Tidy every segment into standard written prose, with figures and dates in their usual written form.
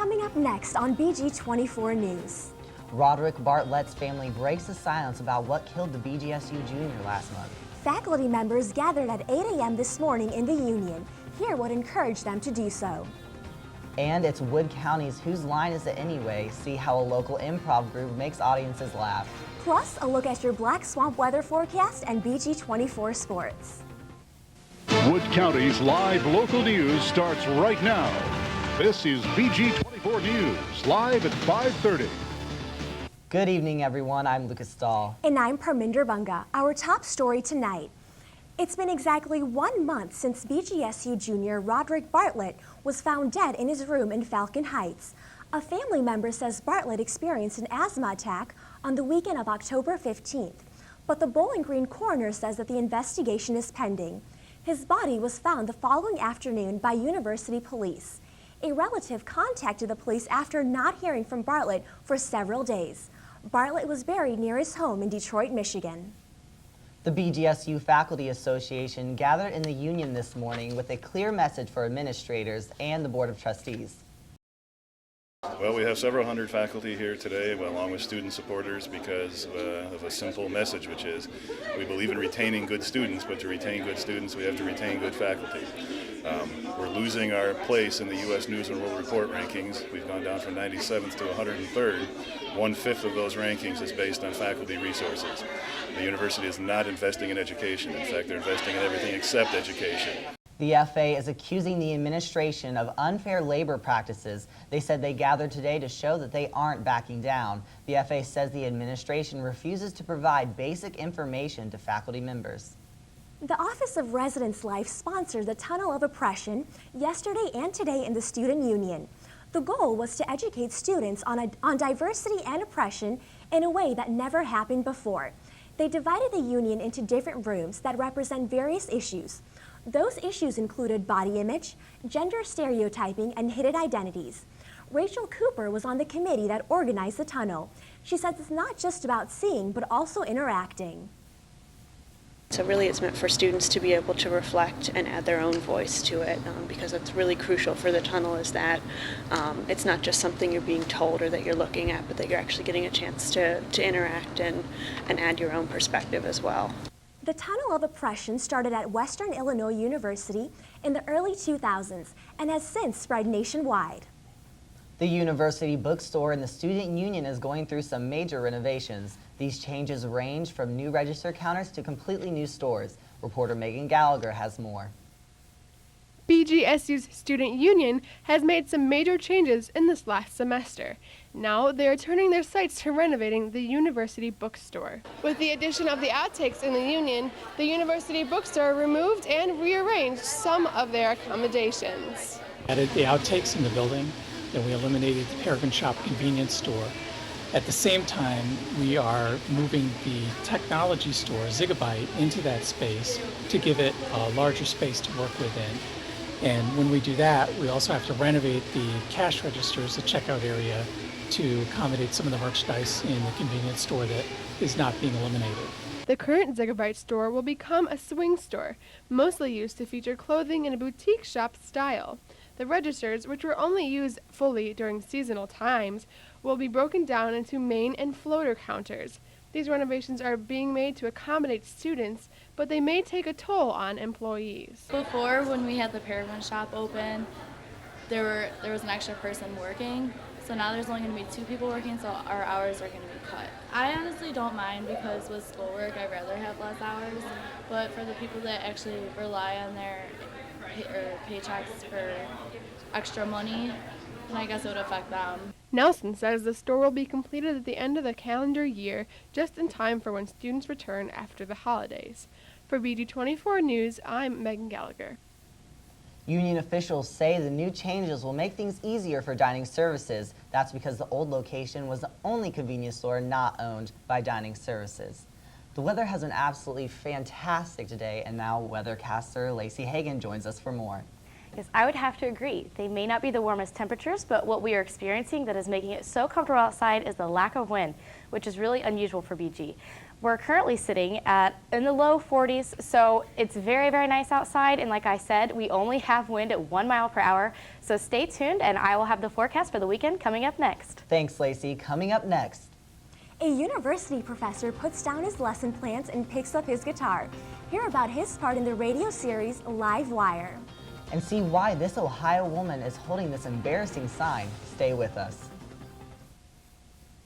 Coming up next on BG24 News. Roderick Bartlett's family breaks the silence about what killed the BGSU junior last month. Faculty members gathered at 8 a.m. this morning in the Union. Hear what encouraged them to do so. And it's Wood County's Whose Line Is It Anyway? See how a local improv group makes audiences laugh. Plus, a look at your Black Swamp weather forecast and BG24 sports. Wood County's live local news starts right now. This is BG24 News, live at 5:30. Good evening, everyone. I'm Lucas Stahl. And I'm Parminder Bunga. Our top story tonight. It's been exactly 1 month since BGSU junior Roderick Bartlett was found dead in his room in Falcon Heights. A family member says Bartlett experienced an asthma attack on the weekend of October 15th. But the Bowling Green coroner says that the investigation is pending. His body was found the following afternoon by University police. A relative contacted the police after not hearing from Bartlett for several days. Bartlett was buried near his home in Detroit, Michigan. The BGSU Faculty Association gathered in the Union this morning with a clear message for administrators and the Board of Trustees. Well, we have several hundred faculty here today, along with student supporters, because of a simple message, which is we believe in retaining good students, but to retain good students, we have to retain good faculty. We're losing our place in the U.S. News and World Report rankings. We've gone down from 97th to 103rd. 1/5 of those rankings is based on faculty resources. The university is not investing in education. In fact, they're investing in everything except education. The FA is accusing the administration of unfair labor practices. They said they gathered today to show that they aren't backing down. The FA says the administration refuses to provide basic information to faculty members. The Office of Residence Life sponsored the Tunnel of Oppression yesterday and today in the Student Union. The goal was to educate students on diversity and oppression in a way that never happened before. They divided the union into different rooms that represent various issues. Those issues included body image, gender stereotyping, and hidden identities. Rachel Cooper was on the committee that organized the tunnel. She says it's not just about seeing, but also interacting. So really it's meant for students to be able to reflect and add their own voice to it, because it's really crucial for the tunnel is that it's not just something you're being told or that you're looking at, but that you're actually getting a chance to interact and add your own perspective as well. The Tunnel of Oppression started at Western Illinois University in the early 2000s and has since spread nationwide. The university bookstore in the Student Union is going through some major renovations. These changes range from new register counters to completely new stores. Reporter Megan Gallagher has more. BGSU's Student Union has made some major changes in this last semester. Now they are turning their sights to renovating the university bookstore. With the addition of the outtakes in the Union, the university bookstore removed and rearranged some of their accommodations. Added the outtakes in the building, then we eliminated the Paragon Shop convenience store. At the same time, we are moving the technology store, Zigabyte, into that space to give it a larger space to work within. And when we do that, we also have to renovate the cash registers, the checkout area, to accommodate some of the merchandise in the convenience store that is not being eliminated. The current Zigabyte store will become a swing store, mostly used to feature clothing in a boutique shop style. The registers, which were only used fully during seasonal times, will be broken down into main and floater counters. These renovations are being made to accommodate students, but they may take a toll on employees. Before, when we had the Paragon Shop open, there was an extra person working. So now there's only going to be 2 people working, so our hours are going to be cut. I honestly don't mind because with schoolwork, I'd rather have less hours. But for the people that actually rely on their paychecks for extra money, then I guess it would affect them. Nelson says the store will be completed at the end of the calendar year, just in time for when students return after the holidays. For BG24 News, I'm Megan Gallagher. Union officials say the new changes will make things easier for dining services. That's because the old location was the only convenience store not owned by dining services. The weather has been absolutely fantastic today, and now weathercaster Lacey Hagan joins us for more. Yes, I would have to agree. They may not be the warmest temperatures, but what we are experiencing that is making it so comfortable outside is the lack of wind, which is really unusual for BG. We're currently sitting in the low 40s, so it's very, very nice outside. And like I said, we only have wind at 1 mile per hour. So stay tuned, and I will have the forecast for the weekend coming up next. Thanks, Lacey. Coming up next. A university professor puts down his lesson plans and picks up his guitar. Hear about his part in the radio series Live Wire. And see why this Ohio woman is holding this embarrassing sign. Stay with us.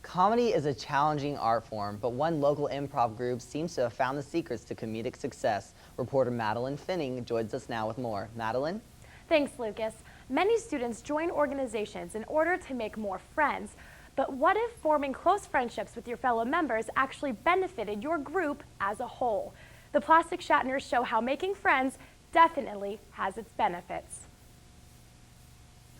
Comedy is a challenging art form, but one local improv group seems to have found the secrets to comedic success. Reporter Madeline Finning joins us now with more. Madeline? Thanks, Lucas. Many students join organizations in order to make more friends. But what if forming close friendships with your fellow members actually benefited your group as a whole? The Plastic Shatners show how making friends definitely has its benefits.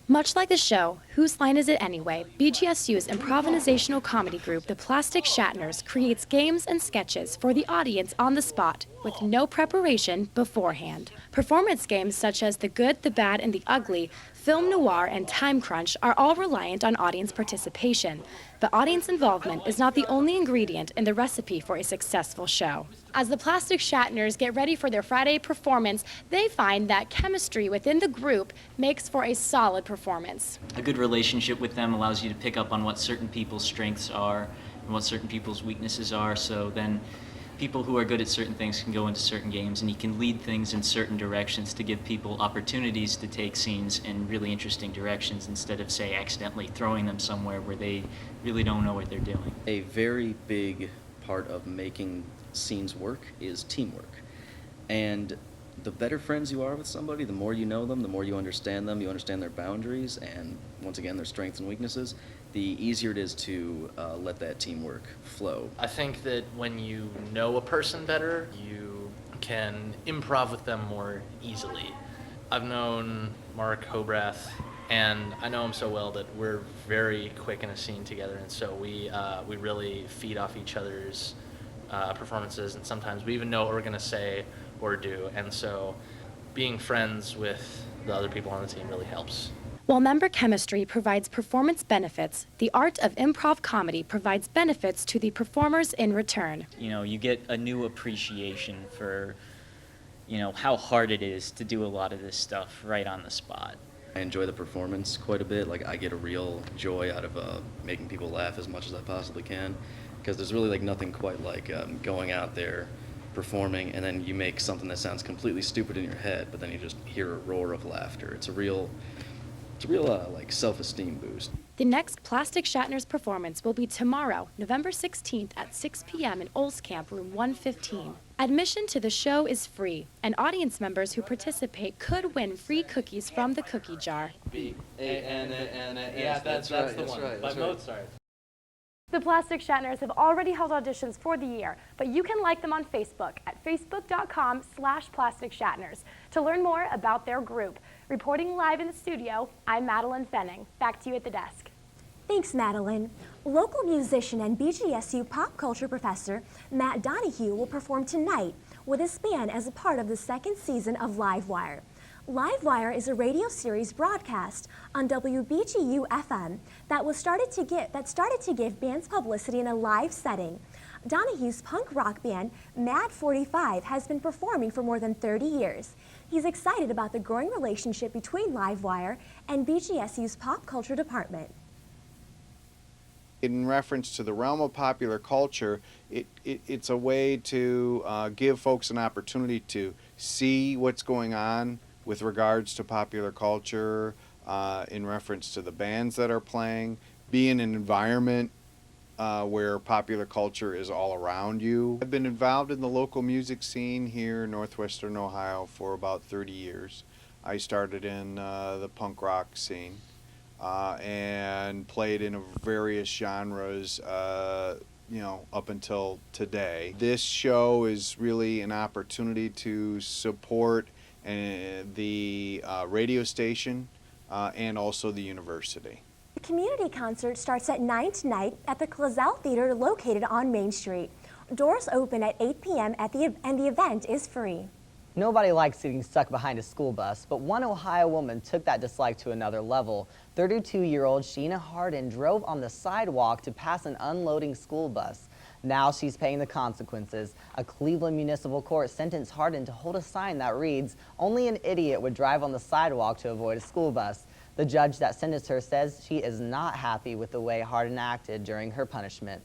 Much like the show, Whose Line Is It Anyway?, BGSU's improvisational comedy group, The Plastic Shatners, creates games and sketches for the audience on the spot with no preparation beforehand. Performance games such as The Good, the Bad, and the Ugly, Film Noir, and Time Crunch are all reliant on audience participation. But audience involvement is not the only ingredient in the recipe for a successful show. As the Plastic Shatners get ready for their Friday performance, they find that chemistry within the group makes for a solid performance. A good relationship with them allows you to pick up on what certain people's strengths are and what certain people's weaknesses are, so then people who are good at certain things can go into certain games, and you can lead things in certain directions to give people opportunities to take scenes in really interesting directions instead of, say, accidentally throwing them somewhere where they really don't know what they're doing. A very big part of making scenes work is teamwork. And the better friends you are with somebody, the more you know them, the more you understand them, you understand their boundaries, and once again, their strengths and weaknesses, the easier it is to let that teamwork flow. I think that when you know a person better, you can improv with them more easily. I've known Mark Hobrath, and I know him so well that we're very quick in a scene together, and so we really feed off each other's performances, and sometimes we even know what we're going to say or do, and so being friends with the other people on the team really helps. While member chemistry provides performance benefits, the art of improv comedy provides benefits to the performers in return. You know, you get a new appreciation for, how hard it is to do a lot of this stuff right on the spot. I enjoy the performance quite a bit. Like, I get a real joy out of making people laugh as much as I possibly can, because there's really nothing quite like going out there, performing, and then you make something that sounds completely stupid in your head, but then you just hear a roar of laughter. It's a real self-esteem boost. The next Plastic Shatners performance will be tomorrow, November 16th at 6 p.m. in Olskamp, room 115. Admission to the show is free, and audience members who participate could win free cookies from the cookie jar. Yeah, that's the one, by Mozart. The Plastic Shatners have already held auditions for the year, but you can like them on Facebook at facebook.com/plasticshatners to learn more about their group. Reporting live in the studio, I'm Madeline Fenning. Back to you at the desk. Thanks, Madeline. Local musician and BGSU pop culture professor Matt Donahue will perform tonight with his band as a part of the second season of Live Wire. Live Wire is a radio series broadcast on WBGU-FM that started to give bands publicity in a live setting. Donahue's punk rock band, Mad 45, has been performing for more than 30 years. He's excited about the growing relationship between Live Wire and BGSU's pop culture department. In reference to the realm of popular culture, it's a way to give folks an opportunity to see what's going on with regards to popular culture, in reference to the bands that are playing, be in an environment where popular culture is all around you. I've been involved in the local music scene here in northwestern Ohio for about 30 years. I started in the punk rock scene and played in various genres up until today. This show is really an opportunity to support the radio station and also the university. The community concert starts at 9 tonight at the Clazel Theater located on Main Street. Doors open at 8 p.m. and the event is free. Nobody likes getting stuck behind a school bus, but one Ohio woman took that dislike to another level. 32-year-old Sheena Hardin drove on the sidewalk to pass an unloading school bus. Now she's paying the consequences. A Cleveland municipal court sentenced Hardin to hold a sign that reads, "Only an idiot would drive on the sidewalk to avoid a school bus." The judge that sentenced her says she is not happy with the way Hardin acted during her punishment.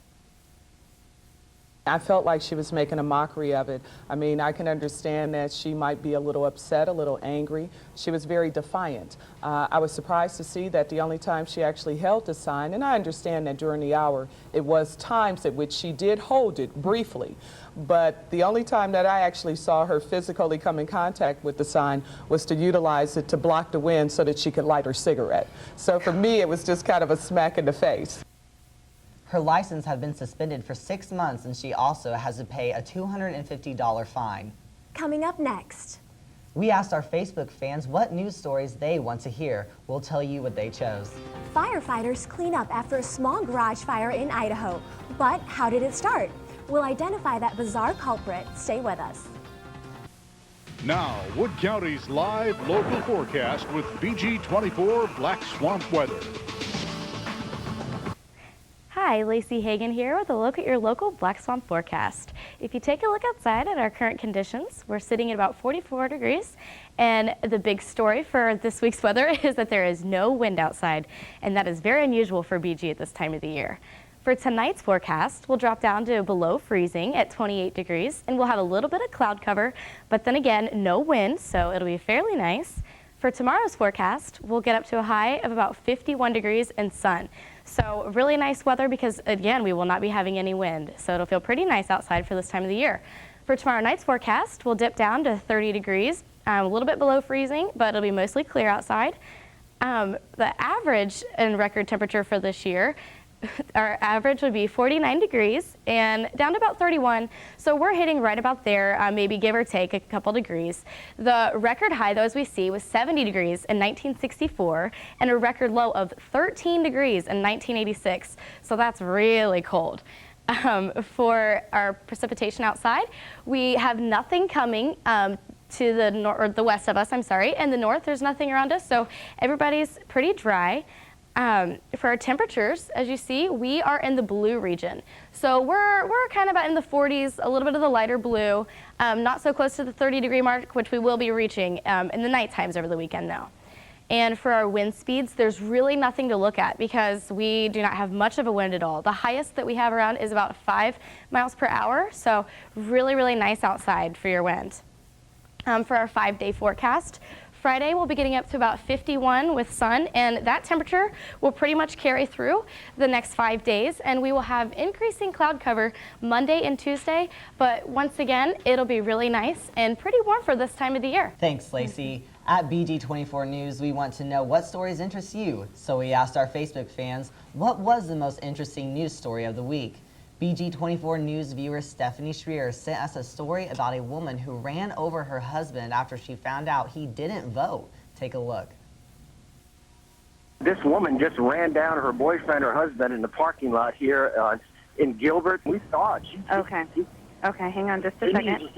I felt like she was making a mockery of it. I mean, I can understand that she might be a little upset, a little angry. She was very defiant. I was surprised to see that the only time she actually held the sign, and I understand that during the hour, it was times at which she did hold it briefly, but the only time that I actually saw her physically come in contact with the sign was to utilize it to block the wind so that she could light her cigarette. So for me, it was just kind of a smack in the face. Her license has been suspended for 6 months, and she also has to pay a $250 fine. Coming up next. We asked our Facebook fans what news stories they want to hear. We'll tell you what they chose. Firefighters clean up after a small garage fire in Idaho. But how did it start? We'll identify that bizarre culprit. Stay with us. Now, Wood County's live local forecast with BG24 Black Swamp weather. Hi, Lacey Hagan here with a look at your local Black Swamp forecast. If you take a look outside at our current conditions, we're sitting at about 44 degrees, and the big story for this week's weather is that there is no wind outside, and that is very unusual for BG at this time of the year. For tonight's forecast, we'll drop down to below freezing at 28 degrees, and we'll have a little bit of cloud cover, but then again, no wind, so it'll be fairly nice. For tomorrow's forecast, we'll get up to a high of about 51 degrees and sun. So really nice weather because, again, we will not be having any wind. So it'll feel pretty nice outside for this time of the year. For tomorrow night's forecast, we'll dip down to 30 degrees, a little bit below freezing, but it'll be mostly clear outside. The average and record temperature for this year, our average would be 49 degrees and down to about 31. So we're hitting right about there, maybe give or take a couple degrees. The record high, though, as we see, was 70 degrees in 1964 and a record low of 13 degrees in 1986. So that's really cold. For our precipitation outside, we have nothing coming to the west of us, and the north, there's nothing around us. So everybody's pretty dry. For our temperatures, as you see, we are in the blue region. So we're kind of in the 40s, a little bit of the lighter blue, not so close to the 30-degree mark, which we will be reaching in the night times over the weekend now. And for our wind speeds, there's really nothing to look at because we do not have much of a wind at all. The highest that we have around is about 5 miles per hour, so really, really nice outside for your wind. For our 5-day forecast, Friday we'll be getting up to about 51 with sun, and that temperature will pretty much carry through the next 5 days, and we will have increasing cloud cover Monday and Tuesday, but once again, it'll be really nice and pretty warm for this time of the year. Thanks, Lacey. At BG24 News, we want to know what stories interest you, so we asked our Facebook fans, what was the most interesting news story of the week? BG24 News viewer Stephanie Schreier sent us a story about a woman who ran over her husband after she found out he didn't vote. Take a look. This woman just ran down her boyfriend or husband in the parking lot here in Gilbert. We saw it. Okay, hang on just a second.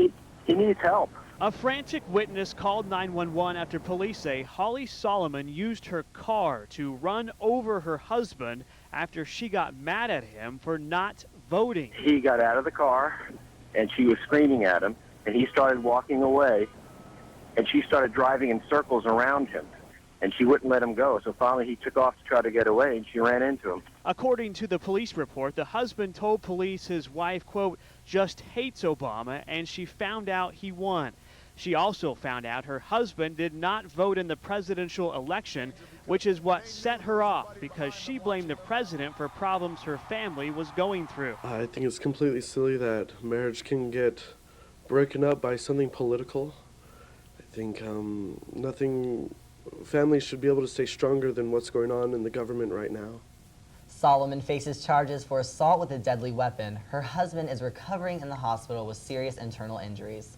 He needs help. A frantic witness called 911 after police say Holly Solomon used her car to run over her husband after she got mad at him for not voting. He got out of the car, and she was screaming at him, and he started walking away, and she started driving in circles around him, and she wouldn't let him go. So finally he took off to try to get away, and she ran into him. According to the police report, the husband told police his wife, quote, just hates Obama, and she found out he won. She also found out her husband did not vote in the presidential election, which is what set her off because she blamed the president for problems her family was going through. I think it's completely silly that marriage can get broken up by something political. I think families should be able to stay stronger than what's going on in the government right now. Solomon faces charges for assault with a deadly weapon. Her husband is recovering in the hospital with serious internal injuries.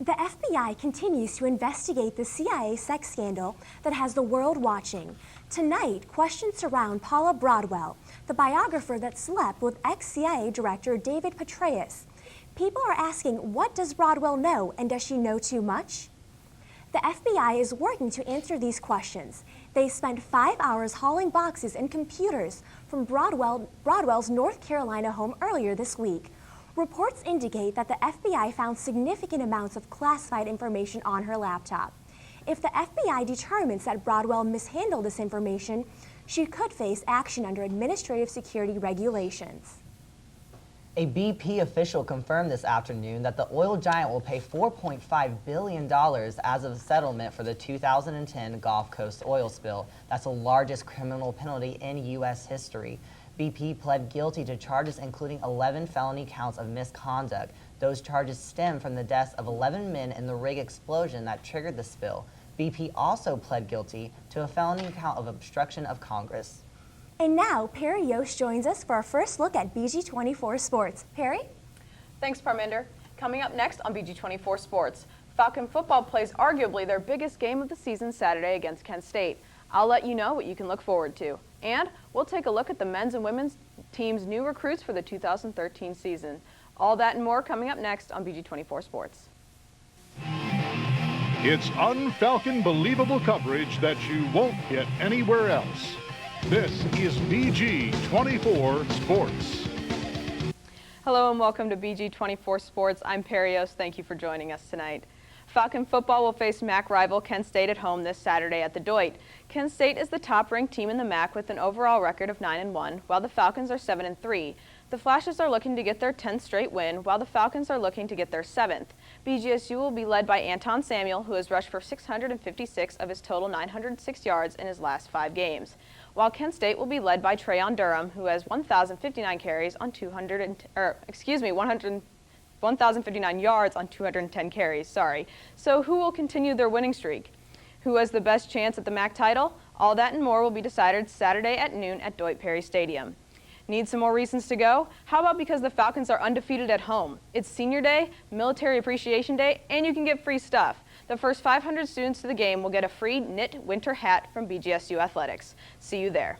The FBI continues to investigate the CIA sex scandal that has the world watching. Tonight, questions surround Paula Broadwell, the biographer that slept with ex-CIA Director David Petraeus. People are asking, what does Broadwell know, and does she know too much? The FBI is working to answer these questions. They spent 5 hours hauling boxes and computers from Broadwell's North Carolina home earlier this week. Reports indicate that the FBI found significant amounts of classified information on her laptop. If the FBI determines that Broadwell mishandled this information, she could face action under administrative security regulations. A BP official confirmed this afternoon that the oil giant will pay $4.5 billion as a settlement for the 2010 Gulf Coast oil spill. That's the largest criminal penalty in U.S. history. BP pled guilty to charges including 11 felony counts of misconduct. Those charges stem from the deaths of 11 men in the rig explosion that triggered the spill. BP also pled guilty to a felony count of obstruction of Congress. And now, Perry Yost joins us for our first look at BG24 Sports. Perry? Thanks, Parminder. Coming up next on BG24 Sports, Falcon football plays arguably their biggest game of the season Saturday against Kent State. I'll let you know what you can look forward to. And we'll take a look at the men's and women's team's new recruits for the 2013 season. All that and more coming up next on BG24 Sports. It's un-Falcon believable coverage that you won't get anywhere else. This is BG24 Sports. Hello and welcome to BG24 Sports. I'm Perry Yost. Thank you for joining us tonight. Falcon football will face MAC rival Kent State at home this Saturday at the Deutsch. Kent State is the top-ranked team in the MAC with an overall record of 9-1, while the Falcons are 7-3. The Flashes are looking to get their 10th straight win, while the Falcons are looking to get their 7th. BGSU will be led by Anton Samuel, who has rushed for 656 of his total 906 yards in his last 5 games, while Kent State will be led by Trayon Durham, who has 1,059 carries on 1,059 yards on 210 carries, So who will continue their winning streak? Who has the best chance at the MAC title? All that and more will be decided Saturday at noon at Deutsch Perry Stadium. Need some more reasons to go? How about because the Falcons are undefeated at home? It's Senior Day, Military Appreciation Day, and you can get free stuff. The first 500 students to the game will get a free knit winter hat from BGSU Athletics. See you there.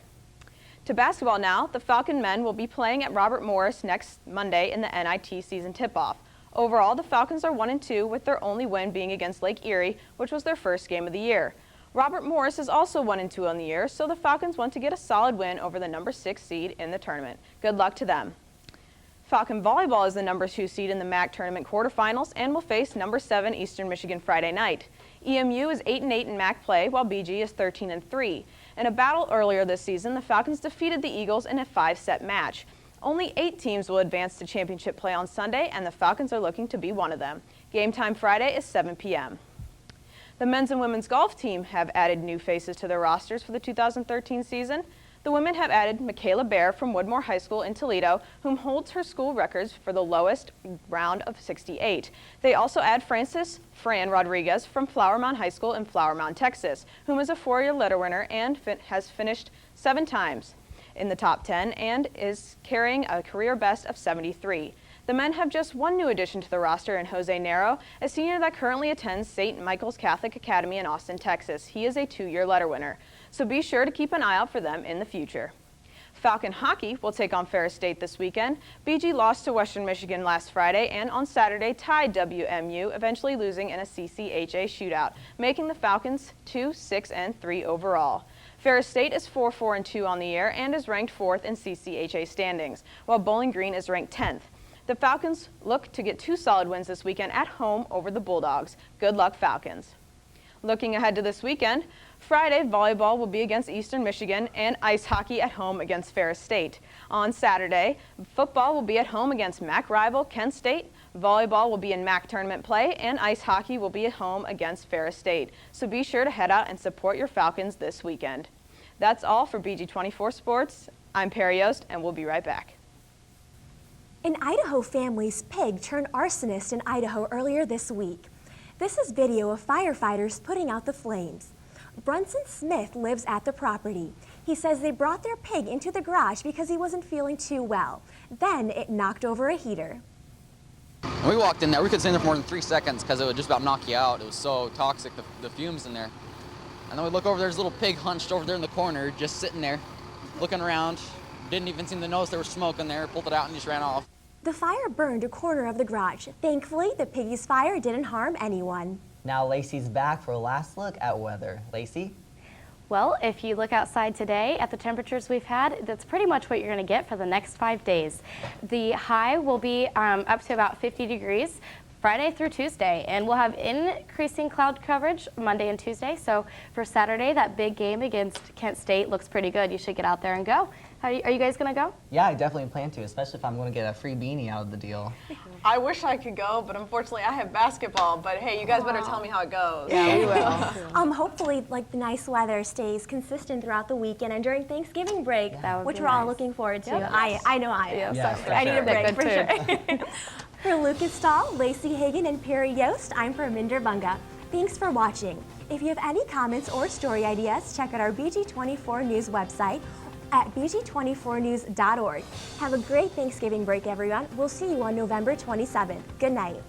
To basketball now, the Falcon men will be playing at Robert Morris next Monday in the NIT season tip-off. Overall, the Falcons are 1-2 with their only win being against Lake Erie, which was their first game of the year. Robert Morris is also 1-2 on the year, so the Falcons want to get a solid win over the number 6 seed in the tournament. Good luck to them. Falcon volleyball is the number 2 seed in the MAC tournament quarterfinals and will face number 7 Eastern Michigan Friday night. EMU is 8-8 in MAC play, while BG is 13-3. In a battle earlier this season, the Falcons defeated the Eagles in a 5-set match. Only 8 teams will advance to championship play on Sunday, and the Falcons are looking to be one of them. Game time Friday is 7 p.m. The men's and women's golf team have added new faces to their rosters for the 2013 season. The women have added Michaela Bear from Woodmore High School in Toledo, whom holds her school records for the lowest round of 68. They also add Fran Rodriguez from Flower Mound High School in Flower Mound, Texas, whom is a 4-year letter winner and has finished 7 times in the top 10 and is carrying a career best of 73. The men have just one new addition to the roster in Jose Nero, a senior that currently attends St. Michael's Catholic Academy in Austin, Texas. He is a 2-year letter winner, so be sure to keep an eye out for them in the future. Falcon hockey will take on Ferris State this weekend. BG lost to Western Michigan last Friday and on Saturday tied WMU, eventually losing in a CCHA shootout, making the Falcons 2-6-3 overall. Ferris State is 4-4-2 on the year and is ranked 4th in CCHA standings, while Bowling Green is ranked 10th. The Falcons look to get 2 solid wins this weekend at home over the Bulldogs. Good luck, Falcons. Looking ahead to this weekend, Friday, volleyball will be against Eastern Michigan and ice hockey at home against Ferris State. On Saturday, football will be at home against MAC rival Kent State, volleyball will be in MAC tournament play, and ice hockey will be at home against Ferris State. So be sure to head out and support your Falcons this weekend. That's all for BG24 Sports. I'm Perry Yost, and we'll be right back. An Idaho family's pig turned arsonist in Idaho earlier this week. This is video of firefighters putting out the flames. Brunson Smith lives at the property. He says they brought their pig into the garage because he wasn't feeling too well. Then it knocked over a heater. When we walked in there, we couldn't stay in there for more than 3 seconds because it would just about knock you out. It was so toxic, the fumes in there. And then we look over, there's a little pig hunched over there in the corner, just sitting there, looking around. Didn't even seem to notice there was smoke in there, pulled it out and just ran off. The fire burned a corner of the garage. Thankfully, the piggy's fire didn't harm anyone. Now Lacey's back for a last look at weather. Lacey? Well, if you look outside today at the temperatures we've had, that's pretty much what you're going to get for the next 5 days. The high will be up to about 50 degrees Friday through Tuesday, and we'll have increasing cloud coverage Monday and Tuesday. So for Saturday, that big game against Kent State looks pretty good. You should get out there and go. Are you guys going to go? Yeah, I definitely plan to, especially if I'm going to get a free beanie out of the deal. I wish I could go, but unfortunately I have basketball. But hey, you guys better tell me how it goes. Yeah, we will. Hopefully, like the nice weather stays consistent throughout the weekend and during Thanksgiving break, which we're all looking forward to. Yep. I know I am. Yeah, So I need a break for Good sure. For Lucas Stahl, Lacey Hagan, and Perry Yost, I'm Parminder Bunga. Thanks for watching. If you have any comments or story ideas, check out our BG24 News website at bg24news.org. Have a great Thanksgiving break, everyone. We'll see you on November 27th. Good night.